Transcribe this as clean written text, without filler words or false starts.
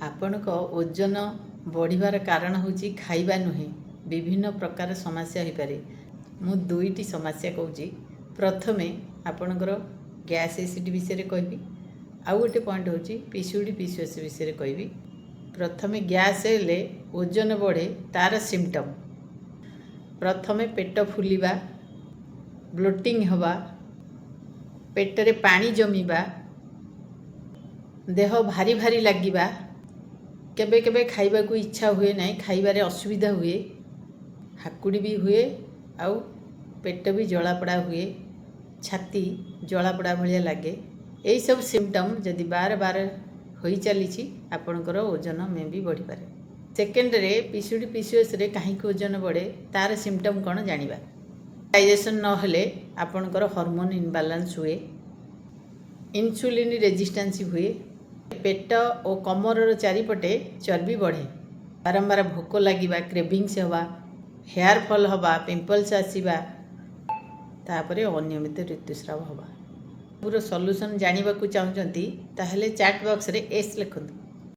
आपणक ओजन बढ़िबार कारण होची खाइबा नुहे विभिन्न प्रकार समस्या हो पारे। मु दुईटी समस्या कहूँ। प्रथमे आपणकर गैस एसिड विषय कहबी, आउ गोटे पॉइंट होची पीसीओडी पीसीओएस विषय कहबी। प्रथमे गैस हेले ओजन बढ़े तार सिम्पटम प्रथमे पेट फुलिबा, ब्लोटिंग हवा, पेटरे पानी जमीबा, देह भारी भारी लागिबा, केबे केबे खाइबा को इच्छा हुए नहीं, खाइबारे असुविधा हुए, हाकुड़ी भी हुए, आउ पेट भी जलापड़ा हुए, छाती जलापड़ा भाया लगे। यही सब सिम्पटम जदि बार बार हो चली आपणकर ओजन में भी बढ़ी पारे। सेकेंड रे पीसीओडी पीसीओएस रे कहीं ओजन बढ़े तार सिम्पटम कौन जानिबा। डाइजेशन न हेले आपणकर हार्मोन इनबालांस हुए, इंसुलिन रेजिस्टेंस हुए, पेट और कमर चारिपटे चर्बी बढ़े, बारंबार भोक लगे, क्रेविंग्स हवा, हेयर फॉल हवा, पिंपल्स आसीबा, तापरे अनियमित ऋतुस्राव हवा। पूरा सॉल्यूशन जानिबा को चाहूचंती ताहले चैट बॉक्स रे एस लिखंतु।